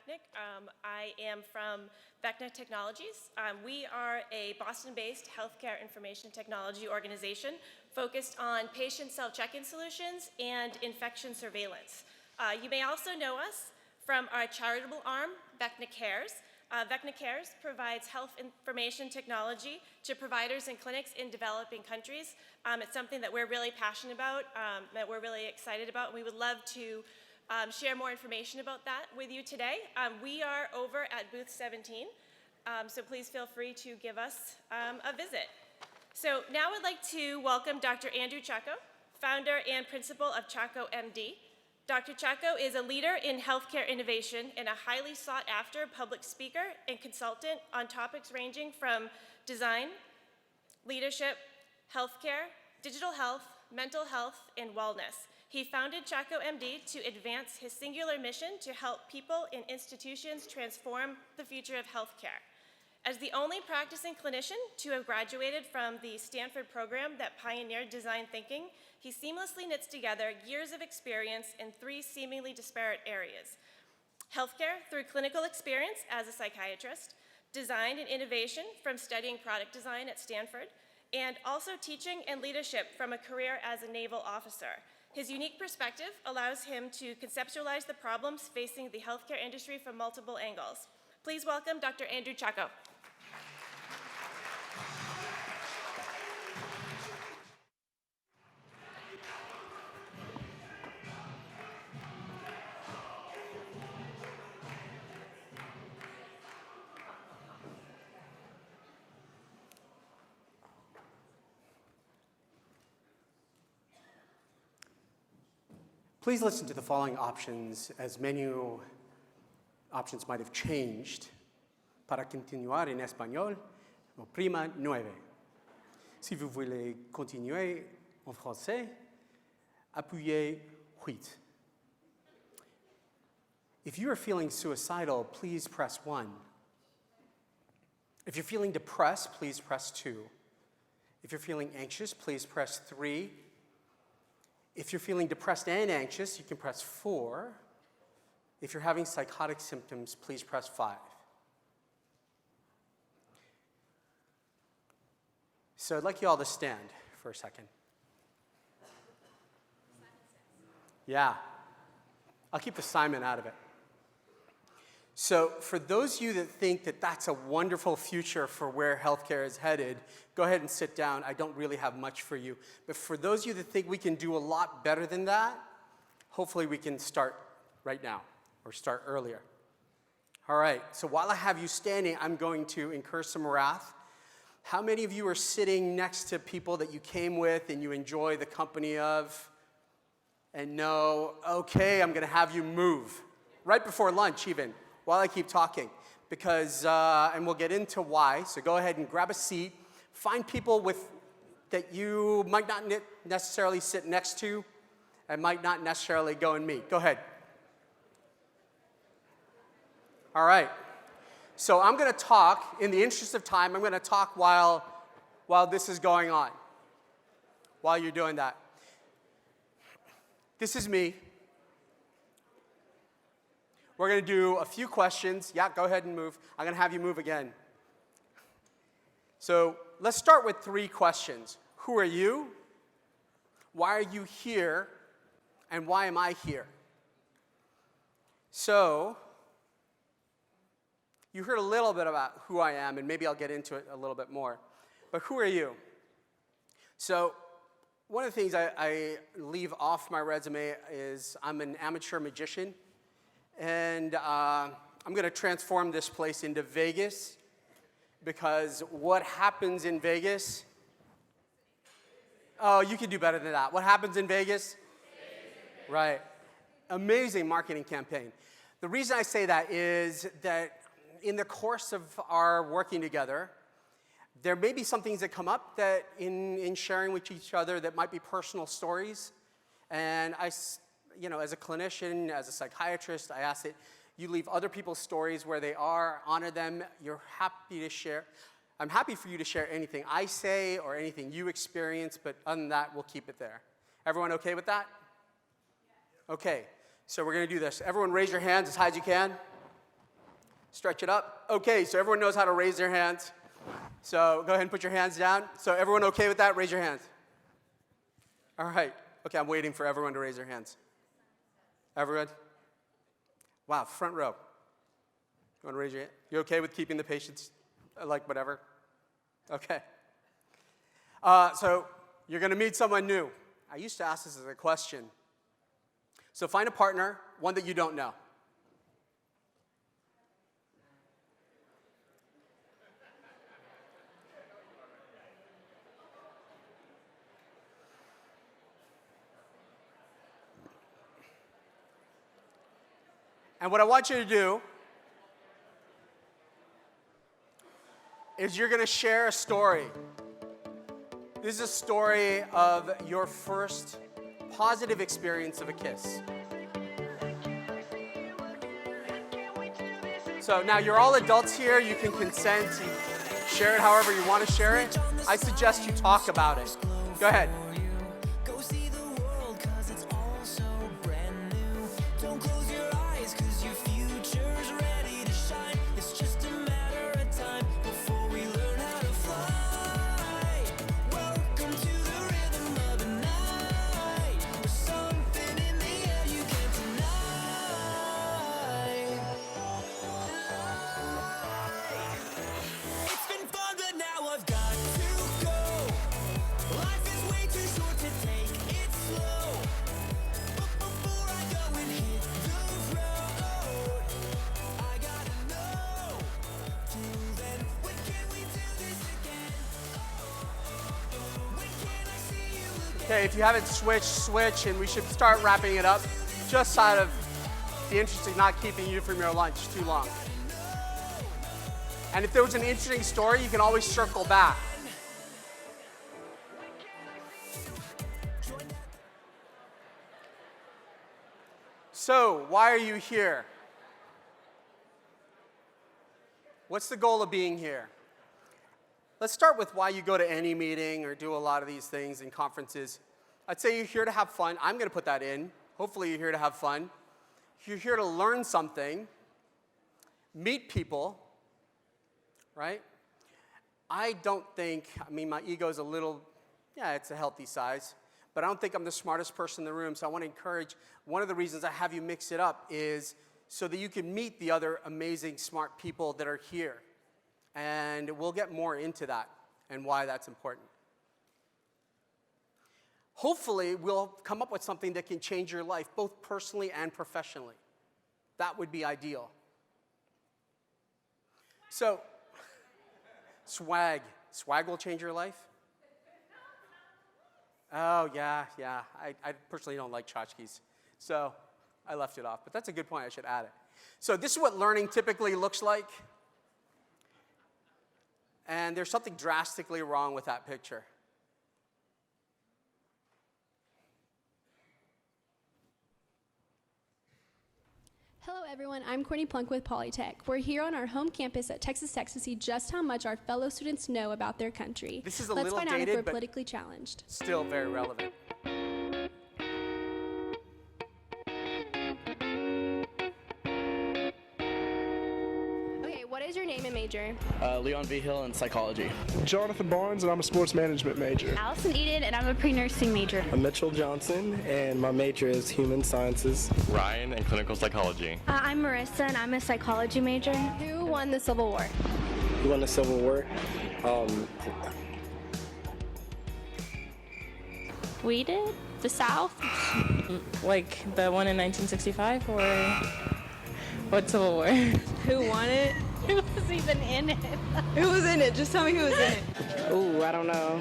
Vecnick. I am from Vecna Technologies. We are a Boston-based healthcare information technology organization focused on patient self-check-in solutions and infection surveillance. You may also know us from our charitable arm, Vecna Cares. Vecna Cares provides health information technology to providers and clinics in developing countries. It's something that we're really passionate about, that we're really excited about, and we would love to share more information about that with you today. We are over at booth 17, so please feel free to give us a visit. So now I'd like to welcome Dr. Andrew Chacko, founder and principal of Chacko MD. Dr. Chacko is a leader in healthcare innovation and a highly sought-after public speaker and consultant on topics ranging from design, leadership, healthcare, digital health, mental health, and wellness. He founded Chacko MD to advance his singular mission to help people and institutions transform the future of healthcare. As the only practicing clinician to have graduated from the Stanford program that pioneered design thinking, he seamlessly knits together years of experience in three seemingly disparate areas: healthcare through clinical experience as a psychiatrist, design and innovation from studying product design at Stanford, and also teaching and leadership from a career as a naval officer. His unique perspective allows him to conceptualize the problems facing the healthcare industry from multiple angles. Please welcome Dr. Andrew Chacko. Please listen to the following options, as menu options might have changed. Para continuar en español, oprima 9. Si vous voulez continuer en français, appuyez 8. If you are feeling suicidal, please press 1. If you're feeling depressed, please press 2. If you're feeling anxious, please press 3. If you're feeling depressed and anxious, you can press 4. If you're having psychotic symptoms, please press 5. So I'd like you all to stand for a second. Yeah. I'll keep the Simon out of it. So for those of you that think that that's a wonderful future for where healthcare is headed, go ahead and sit down. I don't really have much for you. But for those of you that think we can do a lot better than that, hopefully we can start right now or start earlier. All right, so while I have you standing, I'm going to incur some wrath. How many of you are sitting next to people that you came with and you enjoy the company of and know, okay, I'm going to have you move right before lunch even, while I keep talking, because, and we'll get into why, so go ahead and grab a seat. Find people that you might not necessarily sit next to and might not necessarily go and meet. Go ahead. All right. So I'm going to talk, in the interest of time, I'm going to talk while this is going on, while you're doing that. This is me. We're going to do a few questions. Yeah, go ahead and move. I'm going to have you move again. So let's start with 3 questions. Who are you? Why are you here? And why am I here? So you heard a little bit about who I am, and maybe I'll get into it a little bit more. But who are you? So one of the things I leave off my resume is I'm an amateur magician. And I'm going to transform this place into Vegas, because what happens in Vegas? Oh, you can do better than that. What happens in Vegas? Right. Amazing marketing campaign. The reason I say that is that in the course of our working together, there may be some things that come up that in sharing with each other that might be personal stories. And as a clinician, as a psychiatrist, I ask that you leave other people's stories where they are, honor them. You're happy to share. I'm happy for you to share anything I say or anything you experience, but other than that, we'll keep it there. Everyone okay with that? Okay, so we're going to do this. Everyone raise your hands as high as you can. Stretch it up. Okay, so everyone knows how to raise their hands. So go ahead and put your hands down. So everyone okay with that? Raise your hands. All right. Okay, I'm waiting for everyone to raise their hands. Everyone? Wow, front row. You want to raise your hand? You okay with keeping the patients, like whatever? Okay. So you're going to meet someone new. I used to ask this as a question. So find a partner, one that you don't know. And what I want you to do is you're going to share a story. This is a story of your first positive experience of a kiss. So now you're all adults here. You can consent and share it however you want to share it. I suggest you talk about it. Go ahead. Okay, if you haven't switched, switch, and we should start wrapping it up, just out of the interest of not keeping you from your lunch too long. And if there was an interesting story, you can always circle back. So, why are you here? What's the goal of being here? Let's start with why you go to any meeting or do a lot of these things in conferences. I'd say you're here to have fun. I'm going to put that in. Hopefully you're here to have fun. You're here to learn something, meet people, right? I mean, my ego's a little, it's a healthy size, but I don't think I'm the smartest person in the room, so I want to encourage, one of the reasons I have you mix it up is so that you can meet the other amazing, smart people that are here. And we'll get more into that and why that's important. Hopefully, we'll come up with something that can change your life, both personally and professionally. That would be ideal. So, swag. Swag will change your life? Oh, yeah. I personally don't like tchotchkes, so I left it off. But that's a good point. I should add it. So this is what learning typically looks like. And there's something drastically wrong with that picture. Hello everyone, I'm Courtney Plunk with Polytech. We're here on our home campus at Texas Tech to see just how much our fellow students know about their country. This is a Let's little find out if dated, we're but politically challenged. Still very relevant. Okay, what is your name and major? Leon V. Hill in psychology. Jonathan Barnes, and I'm a sports management major. Allison Eden, and I'm a pre-nursing major. I'm Mitchell Johnson, and my major is human sciences. Ryan in clinical psychology. I'm Marissa, and I'm a psychology major. Who won the Civil War? Who won the Civil War? We did? The South? Like the one in 1965, or what Civil War? Who won it? Who was even in it? Who was in it? Just tell me who was in it. Ooh, I don't know.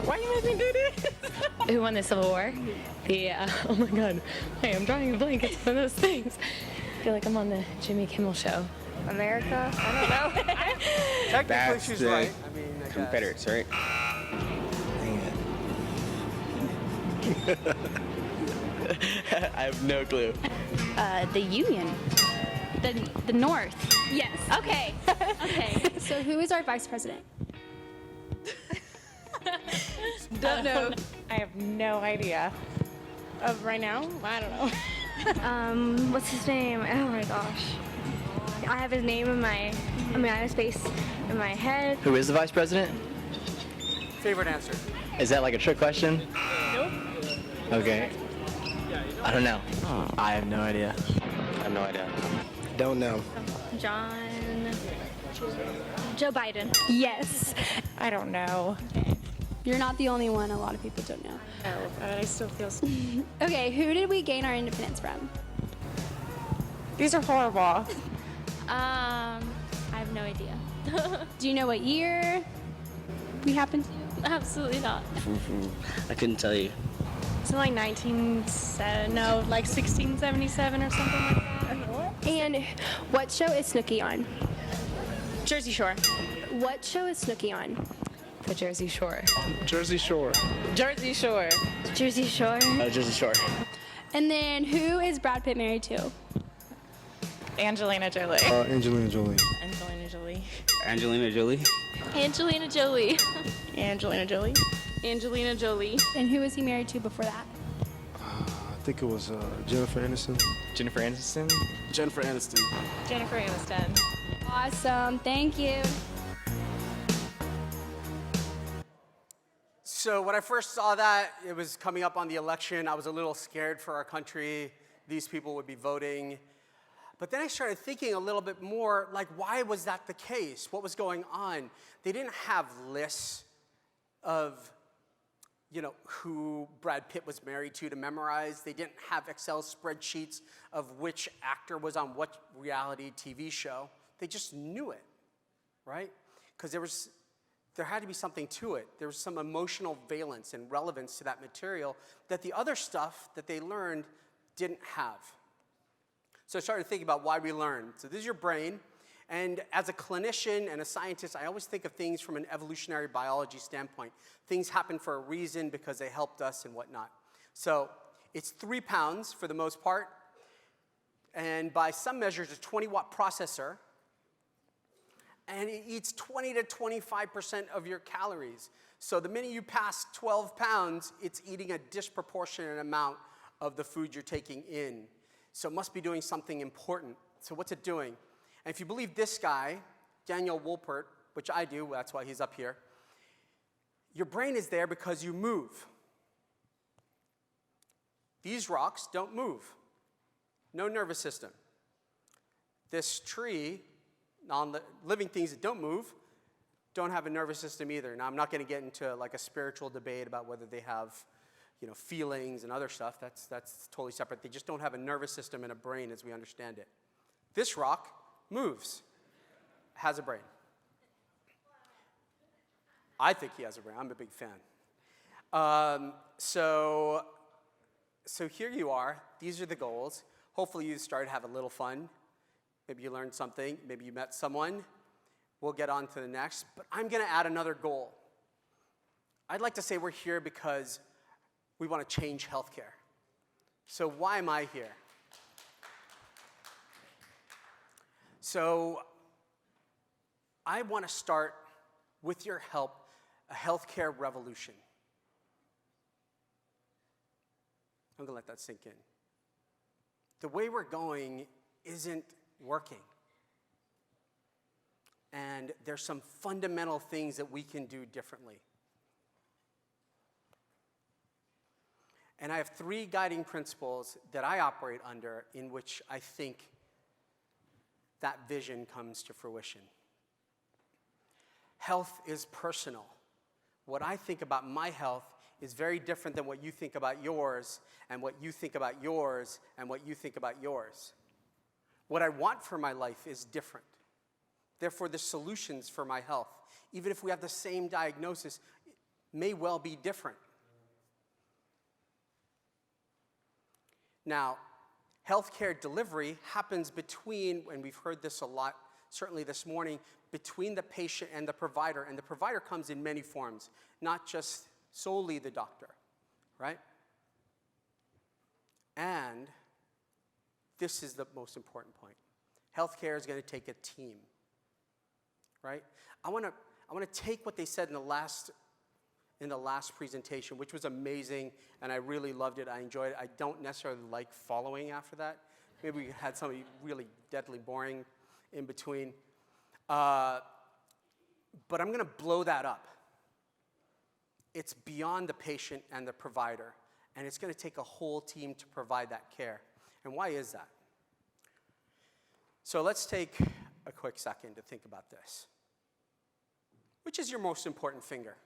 Why you make me do this? Who won the Civil War? Oh my God. Hey, I'm drawing a blank. It's one of those things. I feel like I'm on the Jimmy Kimmel show. America? I don't know. Technically, That's she's the right. I mean, I guess. Confederates, right? I have no clue. The Union. The North. Yes. Okay. Okay. So who is our vice president? Don't know. I have no idea. Of right now? I don't know. What's his name? Oh my gosh. I have his name I have his face in my head. Who is the vice president? Favorite answer? Is that like a trick question? Nope. Okay. I don't know. I have no idea. I have no idea. Don't know. Joe Biden. Yes. I don't know. You're not the only one. A lot of people don't know. No, but I still feel. Okay, who did we gain our independence from? These are horrible. I have no idea. Do you know what year we happened to? Absolutely not. I couldn't tell you. Something like 1677 or something like that. And what show is Snooki on? Jersey Shore. What show is Snooki on? The Jersey Shore. Jersey Shore. Jersey Shore. Jersey Shore. Jersey Shore. And then who is Brad Pitt married to? Angelina Jolie. Angelina Jolie. Angelina Jolie. Angelina Jolie. Angelina Jolie. Angelina Jolie. Angelina Jolie. And who was he married to before that? I think it was Jennifer Aniston. Jennifer Aniston. Jennifer Aniston. Jennifer Aniston. Awesome. Thank you. So when I first saw that, it was coming up on the election. I was a little scared for our country. These people would be voting. But then I started thinking a little bit more, like, why was that the case? What was going on? They didn't have lists of, who Brad Pitt was married to memorize. They didn't have Excel spreadsheets of which actor was on what reality TV show. They just knew it, right? Because there had to be something to it. There was some emotional valence and relevance to that material that the other stuff that they learned didn't have. So I started thinking about why we learn. So this is your brain. And as a clinician and a scientist, I always think of things from an evolutionary biology standpoint. Things happen for a reason because they helped us and whatnot. So it's 3 pounds for the most part. And by some measures, a 20-watt processor. And it eats 20 to 25% of your calories. So the minute you pass 12 pounds, it's eating a disproportionate amount of the food you're taking in. So it must be doing something important. So what's it doing? And if you believe this guy, Daniel Wolpert, which I do, that's why he's up here, your brain is there because you move. These rocks don't move. No nervous system. This tree, living things that don't move, don't have a nervous system either. Now, I'm not going to get into like a spiritual debate about whether they have feelings and other stuff. That's totally separate. They just don't have a nervous system and a brain as we understand it. This rock moves, has a brain. I think he has a brain. I'm a big fan. So here you are. These are the goals. Hopefully you started to have a little fun. Maybe you learned something. Maybe you met someone. We'll get on to the next. But I'm going to add another goal. I'd like to say we're here because we want to change healthcare. So why am I here? So I want to start, with your help, a healthcare revolution. I'm going to let that sink in. The way we're going isn't working. And there's some fundamental things that we can do differently. And I have 3 guiding principles that I operate under in which I think that vision comes to fruition. Health is personal. What I think about my health is very different than what you think about yours, and what you think about yours, and what you think about yours. What I want for my life is different. Therefore, the solutions for my health, even if we have the same diagnosis, may well be different. Now, healthcare delivery happens between, and we've heard this a lot, certainly this morning, between the patient and the provider. And the provider comes in many forms, not just solely the doctor, right? And this is the most important point. Healthcare is going to take a team, right? I want to take what they said in the last presentation, which was amazing, and I really loved it. I enjoyed it. I don't necessarily like following after that. Maybe we had something really deadly boring. in between. But I'm going to blow that up. It's beyond the patient and the provider, and it's going to take a whole team to provide that care. And why is that? So let's take a quick second to think about this. Which is your most important finger?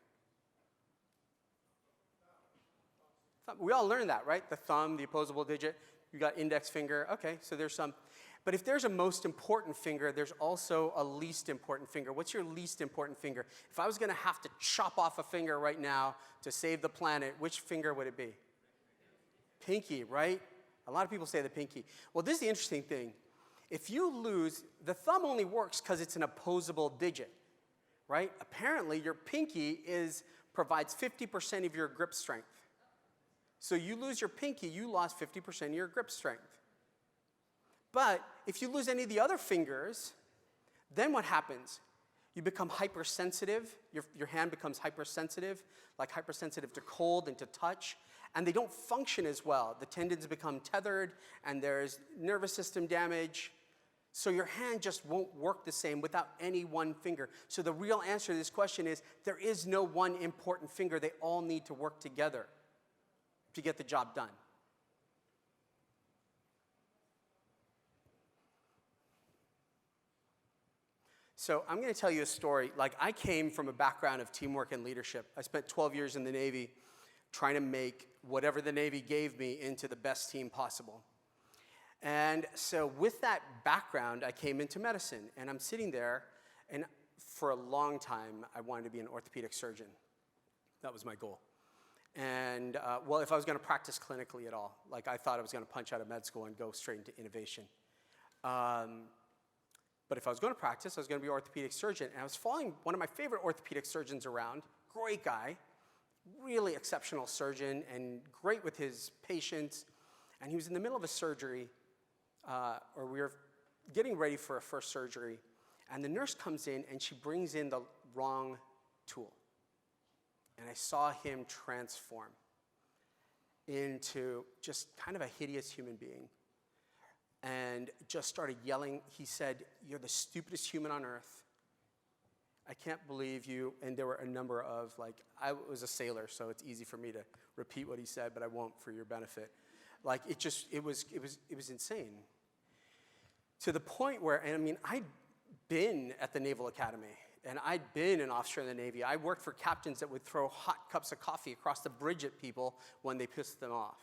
We all learned that, right? The thumb, the opposable digit. You got index finger. Okay, so there's some. But if there's a most important finger, there's also a least important finger. What's your least important finger? If I was going to have to chop off a finger right now to save the planet, which finger would it be? Pinky, right? A lot of people say the pinky. Well, this is the interesting thing. If you lose, the thumb only works because it's an opposable digit, right? Apparently, your pinky provides 50% of your grip strength. So you lose your pinky, you lost 50% of your grip strength. But if you lose any of the other fingers, then what happens? You become hypersensitive. Your hand becomes hypersensitive, like hypersensitive to cold and to touch. And they don't function as well. The tendons become tethered, and there's nervous system damage. So your hand just won't work the same without any one finger. So the real answer to this question is there is no one important finger. They all need to work together to get the job done. So I'm going to tell you a story. Like, I came from a background of teamwork and leadership. I spent 12 years in the Navy trying to make whatever the Navy gave me into the best team possible. And so with that background, I came into medicine. And I'm sitting there, and for a long time, I wanted to be an orthopedic surgeon. That was my goal. And, well, if I was going to practice clinically at all, like, I thought I was going to punch out of med school and go straight into innovation. But if I was going to practice, I was going to be an orthopedic surgeon. And I was following one of my favorite orthopedic surgeons around, great guy, really exceptional surgeon, and great with his patients. And he was in the middle of a surgery, or we were getting ready for a first surgery. And the nurse comes in, and she brings in the wrong tool. And I saw him transform into just kind of a hideous human being. And just started yelling. He said, "You're the stupidest human on earth. I can't believe you." And there were a number of, like, I was a sailor, so it's easy for me to repeat what he said, but I won't for your benefit. Like, it was insane. To the point where, and I mean, I'd been at the Naval Academy, and I'd been an officer in the Navy. I worked for captains that would throw hot cups of coffee across the bridge at people when they pissed them off.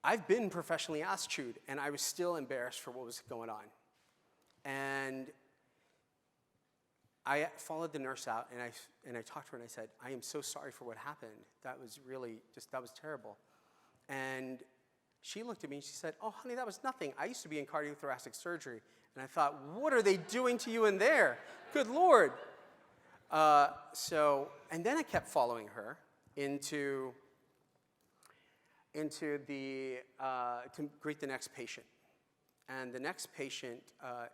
I've been professionally ass-chewed, and I was still embarrassed for what was going on. And I followed the nurse out, and I talked to her, and I said, "I am so sorry for what happened. That was really that was terrible." And she looked at me, and she said, "Oh, honey, that was nothing. I used to be in cardiothoracic surgery." And I thought, what are they doing to you in there? Good Lord. And then I kept following her into to greet the next patient. And the next patient,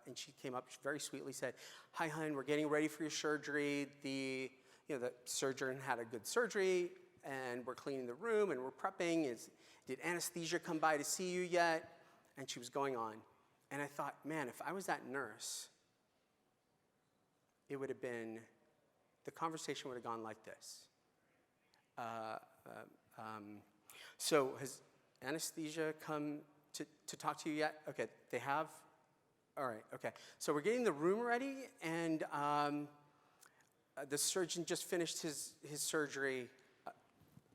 and she came up very sweetly, said, "Hi, hon, we're getting ready for your surgery. The surgeon had a good surgery, and we're cleaning the room, and we're prepping. Did anesthesia come by to see you yet?" And she was going on. And I thought, man, if I was that nurse, it would have been, the conversation would have gone like this. So has anesthesia come to talk to you yet? Okay, they have? All right, okay. So we're getting the room ready, and the surgeon just finished his surgery.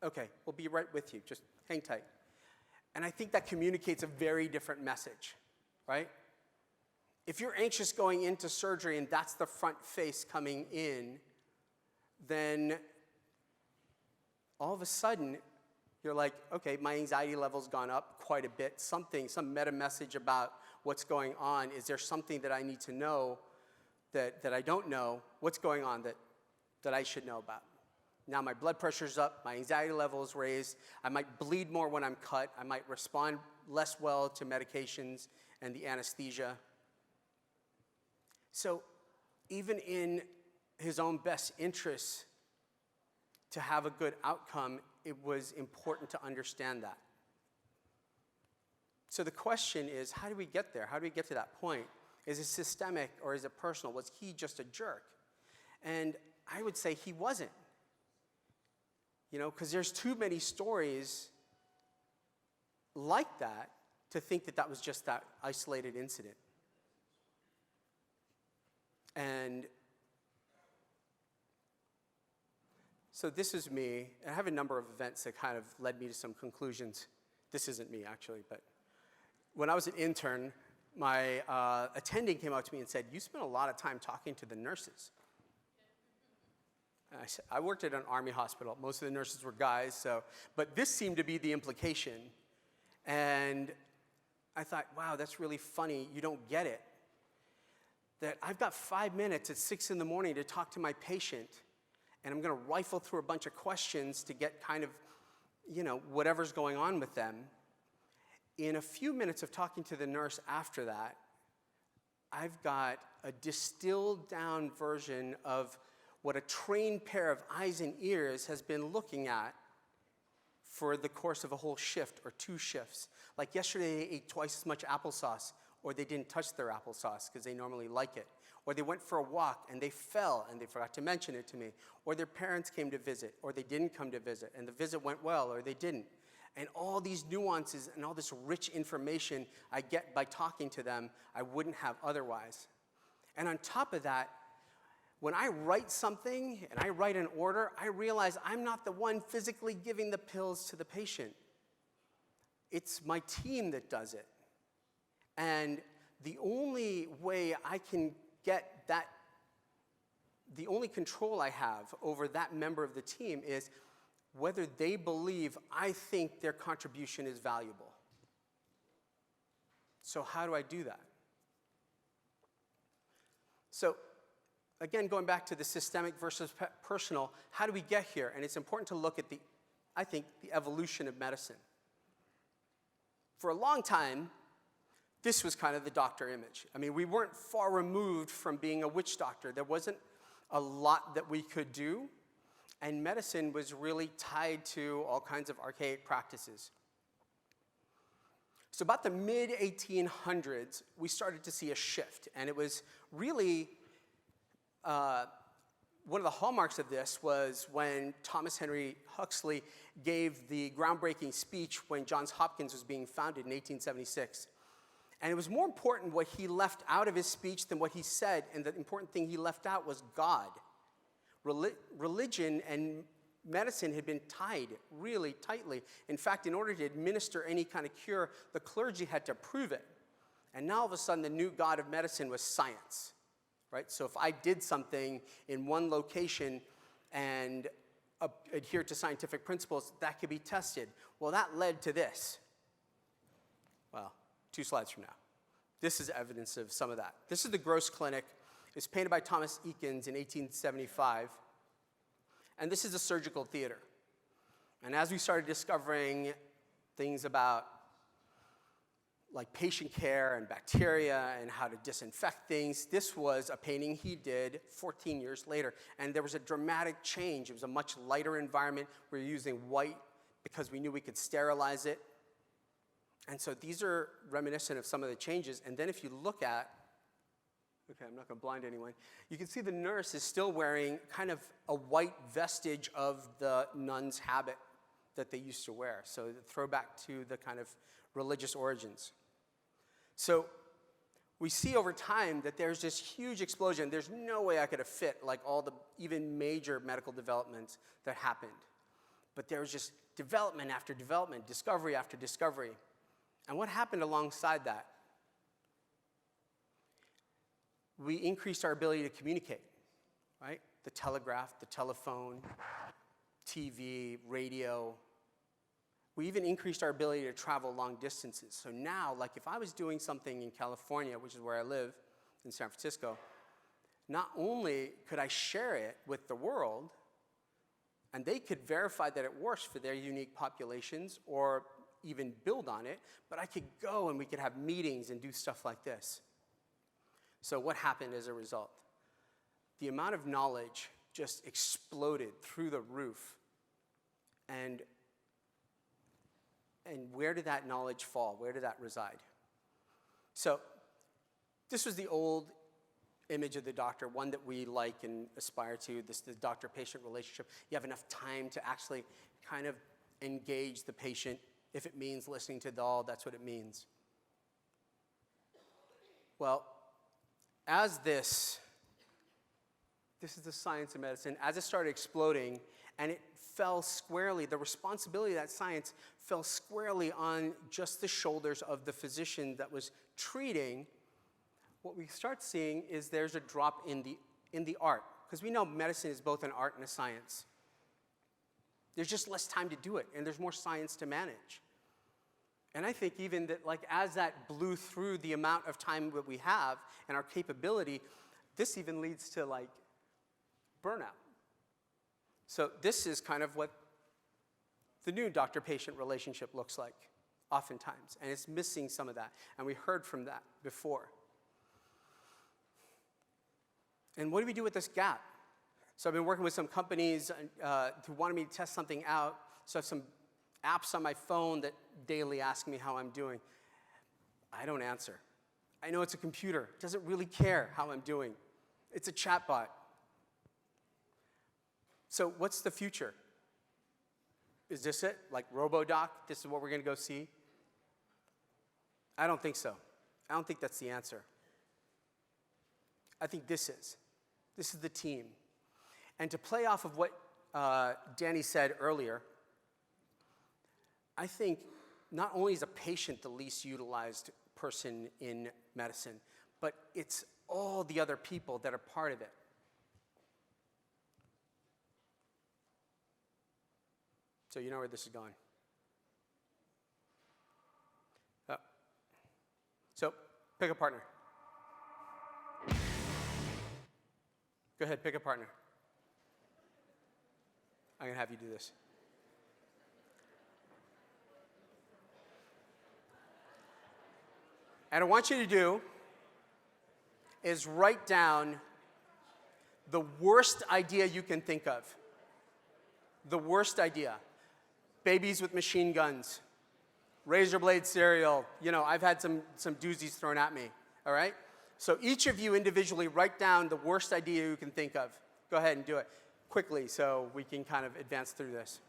Okay, we'll be right with you. Just hang tight. And I think that communicates a very different message, right? If you're anxious going into surgery and that's the front face coming in, then all of a sudden, you're like, okay, my anxiety level's gone up quite a bit. Some meta message about what's going on. Is there something that I need to know that I don't know? What's going on that I should know about? Now my blood pressure's up, my anxiety level is raised. I might bleed more when I'm cut. I might respond less well to medications and the anesthesia. So even in his own best interests to have a good outcome, it was important to understand that. So the question is, how do we get there? How do we get to that point? Is it systemic or is it personal? Was he just a jerk? And I would say he wasn't. Because there's too many stories like that to think that that was just that isolated incident. And so this is me. I have a number of events that kind of led me to some conclusions. This isn't me, actually, but when I was an intern, my attending came up to me and said, "You spent a lot of time talking to the nurses." And I worked at an Army hospital. Most of the nurses were guys, but this seemed to be the implication. And I thought, wow, that's really funny. You don't get it. That I've got 5 minutes at 6 in the morning to talk to my patient, and I'm going to rifle through a bunch of questions to get kind of, whatever's going on with them. In a few minutes of talking to the nurse after that, I've got a distilled down version of what a trained pair of eyes and ears has been looking at for the course of a whole shift or 2 shifts. Like yesterday, they ate twice as much applesauce, or they didn't touch their applesauce because they normally like it. Or they went for a walk and they fell and they forgot to mention it to me. Or their parents came to visit, or they didn't come to visit, and the visit went well, or they didn't. And all these nuances and all this rich information I get by talking to them, I wouldn't have otherwise. And on top of that, when I write something and I write an order, I realize I'm not the one physically giving the pills to the patient. It's my team that does it. And the only way I can get that, the only control I have over that member of the team is whether they believe I think their contribution is valuable. So how do I do that? So again, going back to the systemic versus personal, how do we get here? And it's important to look at the evolution of medicine. For a long time, this was kind of the doctor image. I mean, we weren't far removed from being a witch doctor. There wasn't a lot that we could do, and medicine was really tied to all kinds of archaic practices. So about the mid-1800s, we started to see a shift, and it was really one of the hallmarks of this was when Thomas Henry Huxley gave the groundbreaking speech when Johns Hopkins was being founded in 1876. And it was more important what he left out of his speech than what he said, and the important thing he left out was God. Religion and medicine had been tied really tightly. In fact, in order to administer any kind of cure, the clergy had to prove it. And now all of a sudden, the new god of medicine was science. Right? So if I did something in one location and adhere to scientific principles, that could be tested. Well, that led to this. Well, 2 slides from now. This is evidence of some of that. This is the Gross Clinic. It's painted by Thomas Eakins in 1875. And this is a surgical theater. And as we started discovering things about like patient care and bacteria and how to disinfect things. This was a painting he did 14 years later. And there was a dramatic change. It was a much lighter environment. We were using white because we knew we could sterilize it. And so these are reminiscent of some of the changes. And then if you look at, okay, I'm not going to blind anyone. You can see the nurse is still wearing kind of a white vestige of the nun's habit that they used to wear. So the throwback to the kind of religious origins. So we see over time that there's this huge explosion. There's no way I could have fit like all the even major medical developments that happened. But there was just development after development, discovery after discovery. And what happened alongside that? We increased our ability to communicate, right? The telegraph, the telephone, TV, radio. We even increased our ability to travel long distances. So now, like if I was doing something in California, which is where I live, in San Francisco, not only could I share it with the world, and they could verify that it works for their unique populations or even build on it, but I could go and we could have meetings and do stuff like this. So what happened as a result? The amount of knowledge just exploded through the roof. And where did that knowledge fall? Where did that reside? So This was the old image of the doctor, one that we like and aspire to, the doctor-patient relationship. You have enough time to actually kind of engage the patient. If it means listening to all, that's what it means. Well, as this is the science of medicine, as it started exploding, and it fell squarely, the responsibility of that science fell squarely on just the shoulders of the physician that was treating. What we start seeing is there's a drop in the art, because we know medicine is both an art and a science. There's just less time to do it, and there's more science to manage. And I think even that, like, as that blew through the amount of time that we have and our capability, this even leads to, like, burnout. So this is kind of what the new doctor-patient relationship looks like, oftentimes, and it's missing some of that, and we heard from that before. And what do we do with this gap? So I've been working with some companies who wanted me to test something out. So I have some apps on my phone that daily ask me how I'm doing. I don't answer. I know it's a computer. It doesn't really care how I'm doing. It's a chatbot. So what's the future? Is this it? Like RoboDoc, this is what we're going to go see? I don't think so. I don't think that's the answer. I think this is. This is the team. And to play off of what Danny said earlier, I think not only is a patient the least utilized person in medicine, but it's all the other people that are part of it. So you know where this is going. So pick a partner. Go ahead, pick a partner. I'm going to have you do this. And what I want you to do is write down the worst idea you can think of. The worst idea. Babies with machine guns. Razor blade cereal. You know, I've had some doozies thrown at me, all right? So each of you individually write down the worst idea you can think of. Go ahead and do it quickly so we can kind of advance through this.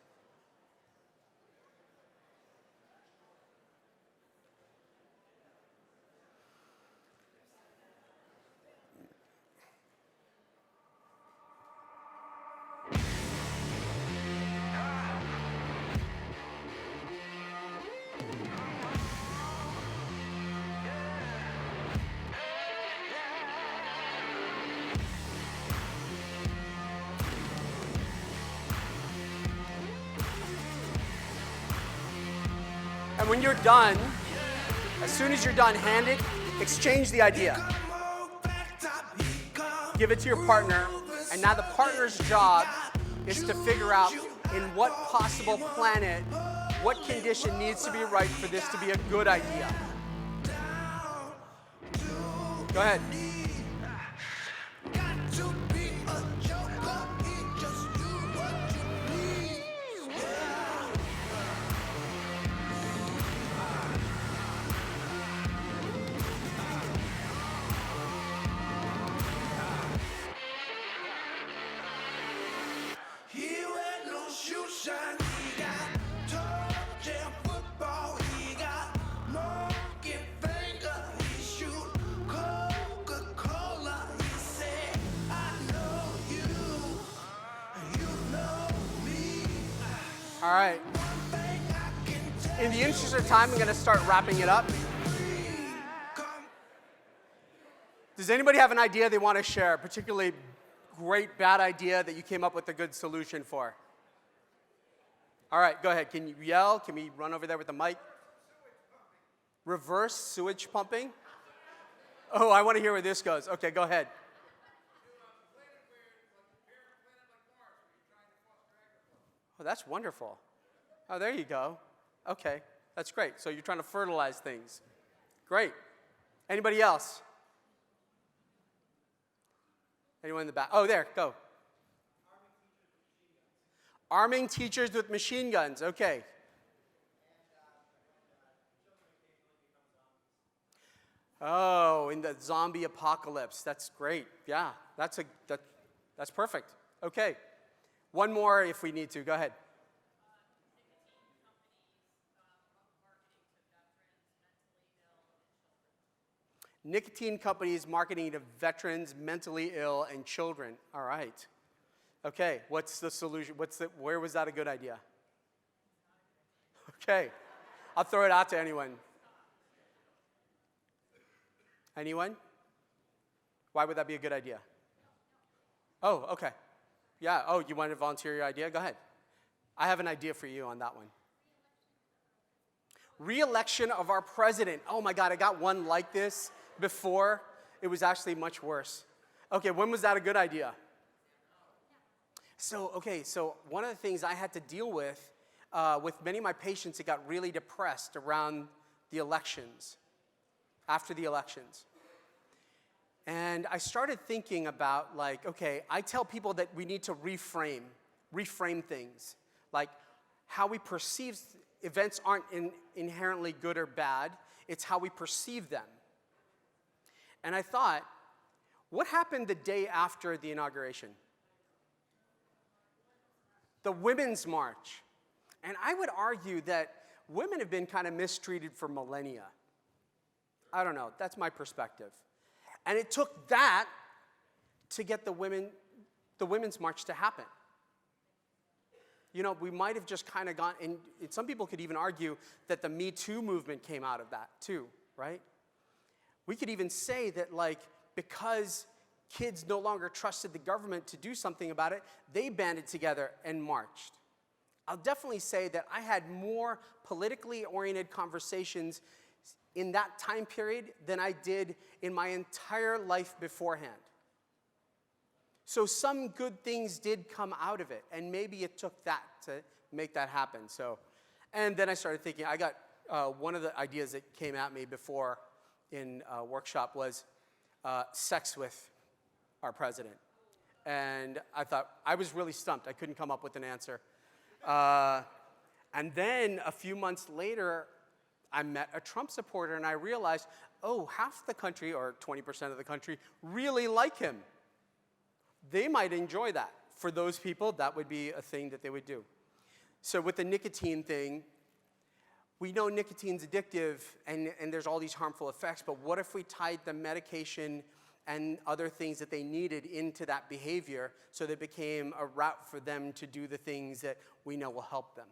And when you're done, as soon as you're done, hand it, exchange the idea. Give it to your partner, and now the partner's job is to figure out in what possible planet, what condition needs to be right for this to be a good idea. Go ahead. All right. In the interest of time, I'm going to start wrapping it up. Does anybody have an idea they want to share, a particularly great bad idea that you came up with a good solution for? All right, go ahead. Can you yell? Can we run over there with the mic? Reverse sewage pumping? Oh, I want to hear where this goes. Okay, go ahead. Oh, that's wonderful. Oh, there you go. Okay, that's great. So you're trying to fertilize things. Great. Anybody else? Anyone in the back? Oh, there, go. Arming teachers with machine guns. Okay. Oh, in the zombie apocalypse. That's great. Yeah, that's perfect. Okay. One more if we need to. Go ahead. Nicotine companies marketing to veterans, mentally ill, and children. All right. Okay, what's the solution? Where was that a good idea? Okay, I'll throw it out to anyone. Anyone? Why would that be a good idea? Oh, okay. Yeah, oh, you want to volunteer your idea? Go ahead. I have an idea for you on that one. Re-election of our president. Oh my God, I got one like this before. It was actually much worse. Okay, when was that a good idea? So one of the things I had to deal with many of my patients, it got really depressed around the elections, after the elections. And I started thinking about like, okay, I tell people that we need to reframe things. Like how we perceive events aren't inherently good or bad, it's how we perceive them. And I thought, what happened the day after the inauguration? The Women's March. And I would argue that women have been kind of mistreated for millennia. I don't know, that's my perspective. And it took that to get the Women's March to happen. You know, we might have just kind of gone, and some people could even argue that the Me Too movement came out of that too, right? We could even say that like, because kids no longer trusted the government to do something about it, they banded together and marched. I'll definitely say that I had more politically oriented conversations in that time period than I did in my entire life beforehand. So some good things did come out of it, and maybe it took that to make that happen. And then I started thinking, I got one of the ideas that came at me before in a workshop was sex with our president. And I thought, I was really stumped. I couldn't come up with an answer. And then a few months later, I met a Trump supporter and I realized, oh, half the country, or 20% of the country, really like him. They might enjoy that. For those people, that would be a thing that they would do. So with the nicotine thing, we know nicotine's addictive and there's all these harmful effects, but what if we tied the medication and other things that they needed into that behavior so that it became a route for them to do the things that we know will help them?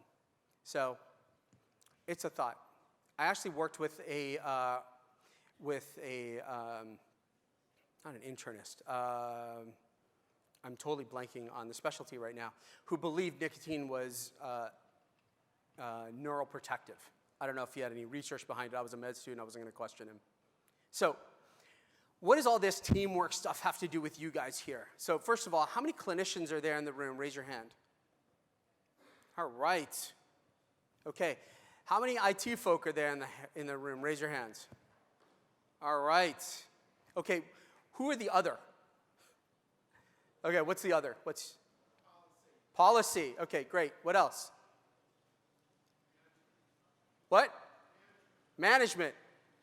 So it's a thought. I actually worked with not an internist, I'm totally blanking on the specialty right now, who believed nicotine was neuroprotective. I don't know if he had any research behind it. I was a med student. I wasn't going to question him. So what does all this teamwork stuff have to do with you guys here? So first of all, how many clinicians are there in the room? Raise your hand. All right. Okay. How many IT folk are there in the room? Raise your hands. All right. Okay. Who are the other? Okay, what's the other? What's policy? Okay, great. What else? What? Management.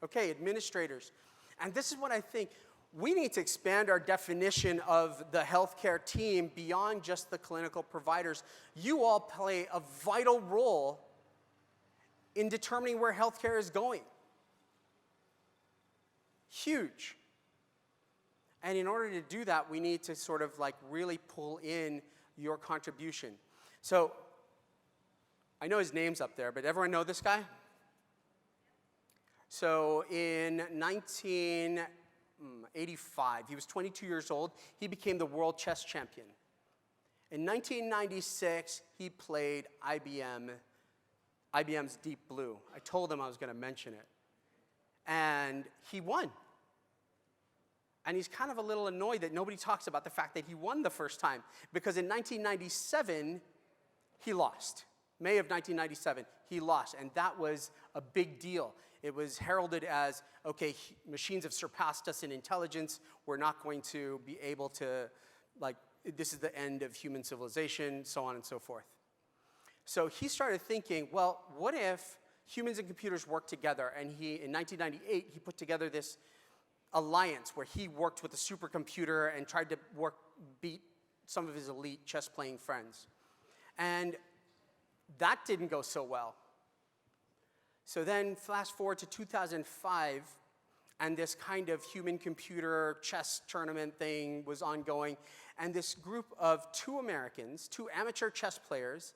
Okay, administrators. And this is what I think. We need to expand our definition of the healthcare team beyond just the clinical providers. You all play a vital role in determining where healthcare is going. Huge. And in order to do that, we need to sort of like really pull in your contribution. So I know his name's up there, but everyone know this guy? So in 1985, he was 22 years old. He became the world chess champion. In 1996, he played IBM's Deep Blue. I told him I was going to mention it. And he won. And he's kind of a little annoyed that nobody talks about the fact that he won the first time. Because in 1997, he lost. May of 1997, he lost. And that was a big deal. It was heralded as, okay, machines have surpassed us in intelligence. We're not going to be able to, like, this is the end of human civilization, so on and so forth. So he started thinking, well, what if humans and computers work together? And in 1998, he put together this alliance where he worked with a supercomputer and tried to beat some of his elite chess-playing friends. And that didn't go so well. So then fast forward to 2005, and this kind of human-computer chess tournament thing was ongoing, and this group of two Americans, two amateur chess players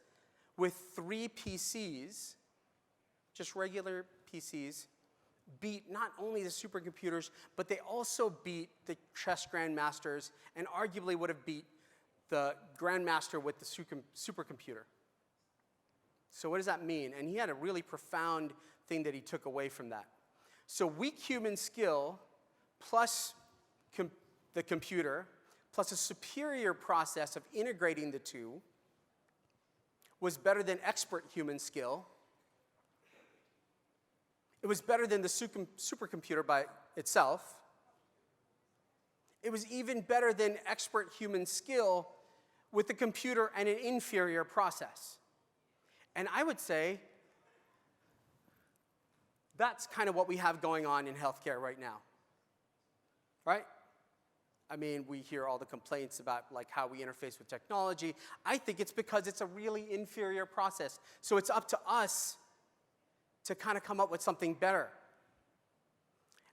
with 3 PCs, just regular PCs, beat not only the supercomputers, but they also beat the chess grandmasters and arguably would have beat the grandmaster with the supercomputer. So what does that mean? And he had a really profound thing that he took away from that. So weak human skill plus the computer plus a superior process of integrating the two was better than expert human skill. It was better than the supercomputer by itself. It was even better than expert human skill with the computer and an inferior process. And I would say that's kind of what we have going on in healthcare right now, right? I mean, we hear all the complaints about like how we interface with technology. I think it's because it's a really inferior process. So it's up to us to kind of come up with something better.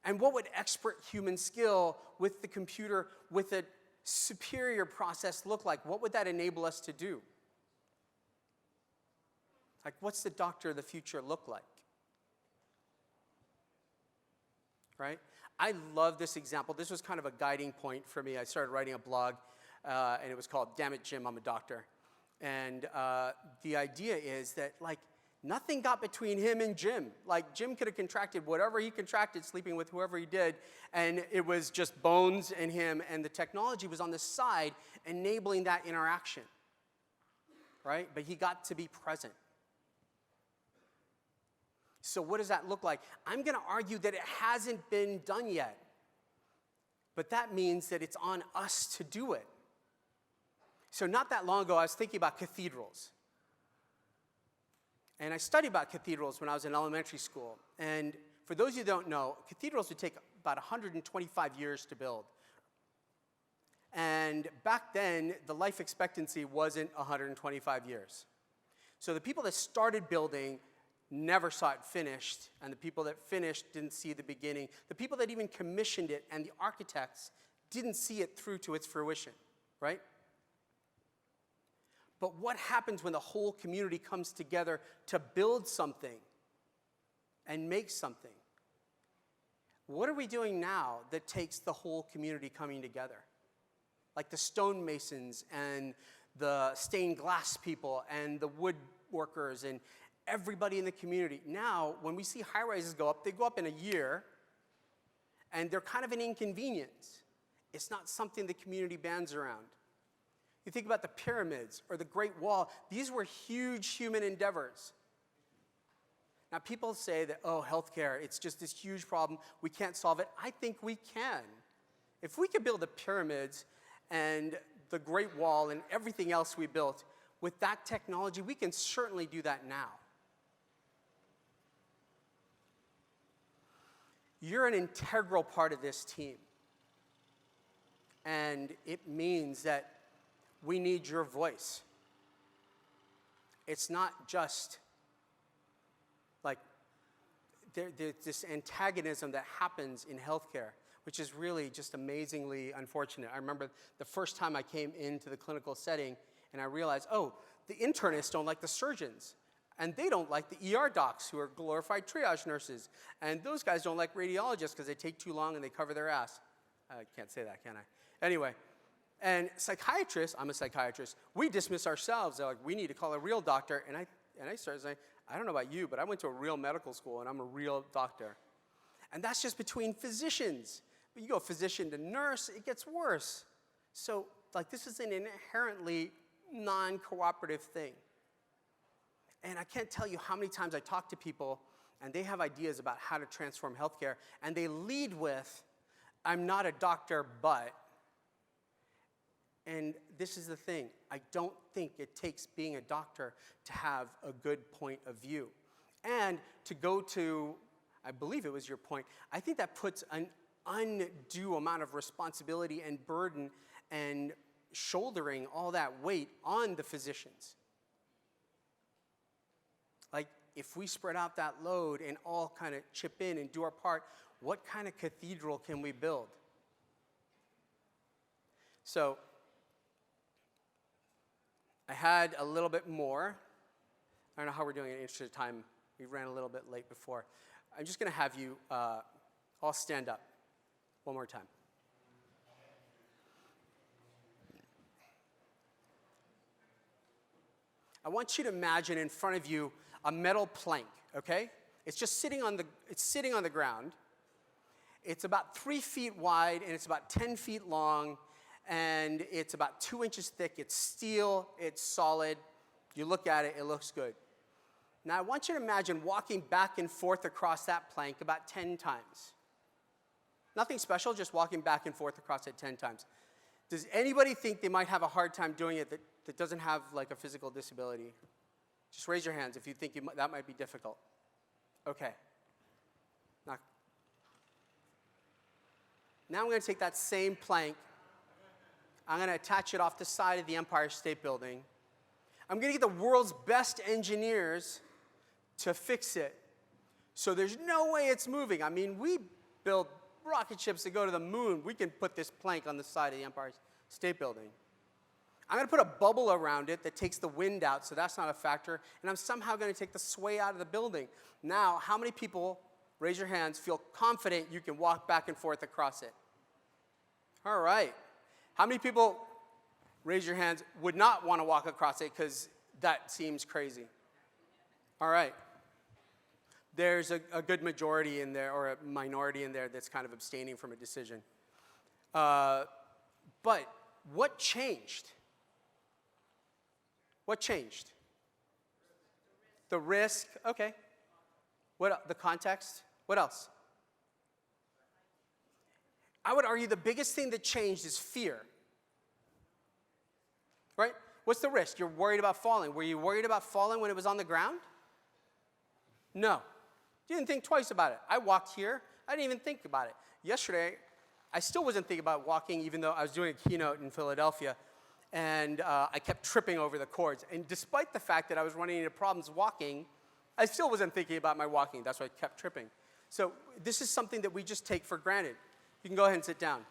And what would expert human skill with the computer, with a superior process look like? What would that enable us to do? Like, what's the doctor of the future look like? Right? I love this example. This was kind of a guiding point for me. I started writing a blog, and it was called Damn It, Jim, I'm a Doctor. And the idea is that, like, nothing got between him and Jim. Like, Jim could have contracted whatever he contracted, sleeping with whoever he did, and it was just bones and him, and the technology was on the side enabling that interaction, right? But he got to be present. So what does that look like? I'm going to argue that it hasn't been done yet. But that means that it's on us to do it. So not that long ago, I was thinking about cathedrals. And I studied about cathedrals when I was in elementary school. And for those of you who don't know, cathedrals would take about 125 years to build. And back then, the life expectancy wasn't 125 years. So the people that started building never saw it finished, and the people that finished didn't see the beginning. The people that even commissioned it and the architects didn't see it through to its fruition, right? But what happens when the whole community comes together to build something and make something? What are we doing now that takes the whole community coming together? Like the stonemasons and the stained glass people and the woodworkers and everybody in the community. Now, when we see high-rises go up, they go up in a year, and they're kind of an inconvenience. It's not something the community bands around. You think about the pyramids or the Great Wall. These were huge human endeavors. Now, people say that, oh, healthcare, it's just this huge problem. We can't solve it. I think we can. If we could build the pyramids and the Great Wall and everything else we built with that technology, we can certainly do that now. You're an integral part of this team. And it means that we need your voice. It's not just like there's this antagonism that happens in healthcare, which is really just amazingly unfortunate. I remember the first time I came into the clinical setting and I realized, oh, the internists don't like the surgeons. And they don't like the ER docs who are glorified triage nurses. And those guys don't like radiologists because they take too long and they cover their ass. I can't say that, can I? Anyway, and psychiatrists, I'm a psychiatrist, we dismiss ourselves. They're like, we need to call a real doctor. And I started saying, I don't know about you, but I went to a real medical school and I'm a real doctor. And that's just between physicians. But you go physician to nurse, it gets worse. So like this is an inherently non-cooperative thing. And I can't tell you how many times I talk to people and they have ideas about how to transform healthcare, and they lead with, I'm not a doctor, but. And this is the thing. I don't think it takes being a doctor to have a good point of view. And to go to, I believe it was your point, I think that puts an undue amount of responsibility and burden and shouldering all that weight on the physicians. Like, if we spread out that load and all kind of chip in and do our part, what kind of cathedral can we build? So, I had a little bit more. I don't know how we're doing in the interest of time. We ran a little bit late before. I'm just going to have you all stand up one more time. I want you to imagine in front of you a metal plank, okay? It's just sitting on the ground. It's about 3 feet wide and it's about 10 feet long, and it's about 2 inches thick. It's steel, it's solid. You look at it, it looks good. Now I want you to imagine walking back and forth across that plank about 10 times. Nothing special, just walking back and forth across it 10 times. Does anybody think they might have a hard time doing it that doesn't have like a physical disability? Just raise your hands if you think that might be difficult. Okay. Now I'm going to take that same plank. I'm going to attach it off the side of the Empire State Building. I'm going to get the world's best engineers to fix it so there's no way it's moving. I mean, we build rocket ships to go to the moon. We can put this plank on the side of the Empire State Building. I'm going to put a bubble around it that takes the wind out, so that's not a factor, and I'm somehow going to take the sway out of the building. Now, how many people, raise your hands, feel confident you can walk back and forth across it? All right. How many people, raise your hands, would not want to walk across it because that seems crazy? All right. There's a good majority in there, or a minority in there, that's kind of abstaining from a decision. But what changed? What changed? The risk, okay. The context? What else? I would argue the biggest thing that changed is fear. Right? What's the risk? You're worried about falling. Were you worried about falling when it was on the ground? No. You didn't think twice about it. I walked here. I didn't even think about it. Yesterday, I still wasn't thinking about walking, even though I was doing a keynote in Philadelphia, and I kept tripping over the cords. And despite the fact that I was running into problems walking, I still wasn't thinking about my walking. That's why I kept tripping. So this is something that we just take for granted. You can go ahead and sit down.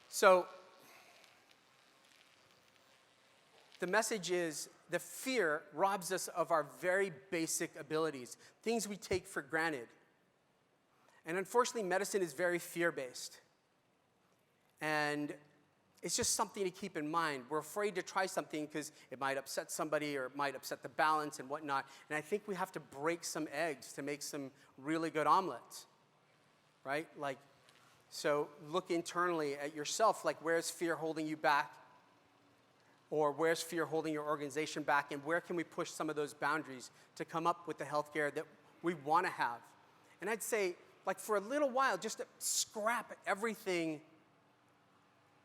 So the message is the fear robs us of our very basic abilities, things we take for granted. And unfortunately, medicine is very fear-based. And it's just something to keep in mind. We're afraid to try something because it might upset somebody or it might upset the balance and whatnot. And I think we have to break some eggs to make some really good omelets, right? So look internally at yourself, like where's fear holding you back? Or where's fear holding your organization back? And where can we push some of those boundaries to come up with the healthcare that we want to have? And I'd say, like for a little while, just to scrap everything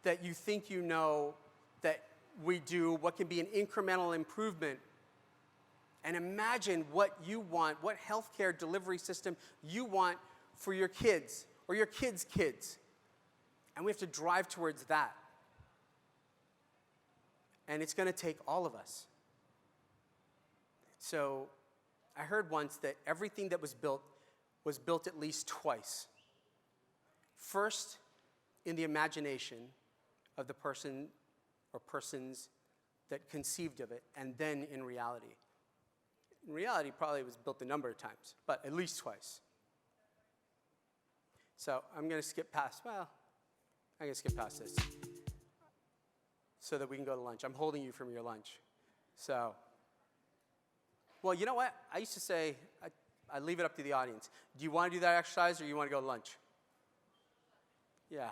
that you think you know that we do, what can be an incremental improvement, and imagine what you want, what healthcare delivery system you want for your kids or your kids' kids. And we have to drive towards that. And it's going to take all of us. So I heard once that everything that was built at least twice. First, in the imagination of the person or persons that conceived of it, and then in reality. In reality, probably it was built a number of times, but at least twice. So I'm going to skip past this so that we can go to lunch. I'm holding you from your lunch. So, well, you know what? I used to say, I leave it up to the audience. Do you want to do that exercise or you want to go to lunch? Yeah,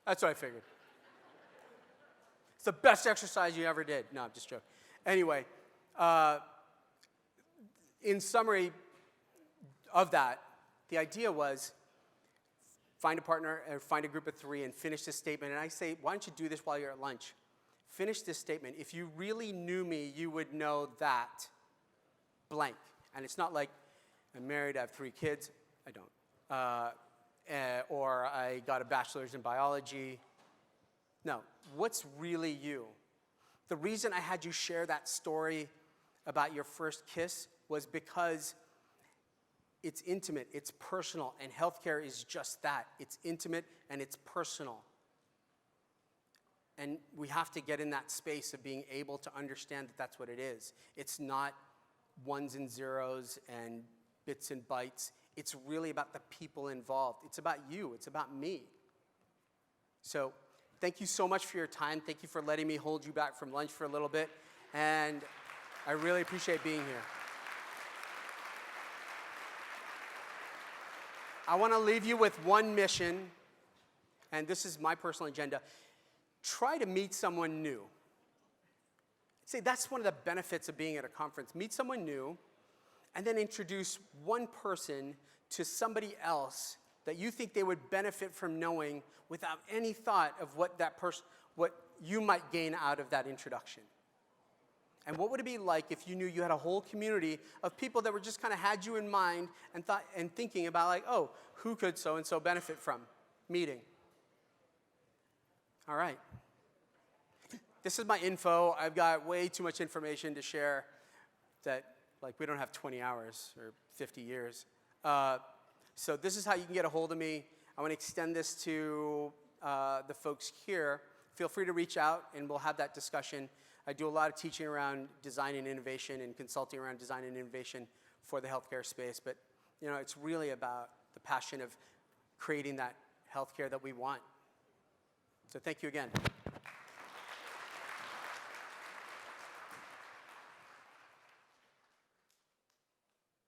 that's what I figured. It's the best exercise you ever did. No, I'm just joking. Anyway, in summary of that, the idea was find a partner or find a group of 3 and finish this statement. And I say, why don't you do this while you're at lunch? Finish this statement. If you really knew me, you would know that blank. And it's not like I'm married, I have 3 kids. I don't. Or I got a bachelor's in biology. No, what's really you? The reason I had you share that story about your first kiss was because it's intimate, it's personal, and healthcare is just that. It's intimate and it's personal. And we have to get in that space of being able to understand that that's what it is. It's not ones and zeros and bits and bytes. It's really about the people involved. It's about you. It's about me. So thank you so much for your time. Thank you for letting me hold you back from lunch for a little bit. And I really appreciate being here. I want to leave you with one mission, and this is my personal agenda. Try to meet someone new. See, that's one of the benefits of being at a conference. Meet someone new, and then introduce one person to somebody else that you think they would benefit from knowing without any thought of what you might gain out of that introduction. And what would it be like if you knew you had a whole community of people that were just kind of had you in mind and thinking about like, oh, who could so-and-so benefit from meeting? All right. This is my info. I've got way too much information to share that, like, we don't have 20 hours or 50 years. So this is how you can get a hold of me. I want to extend this to the folks here. Feel free to reach out, and we'll have that discussion. I do a lot of teaching around design and innovation and consulting around design and innovation for the healthcare space. But, you know, it's really about the passion of creating that healthcare that we want. So thank you again.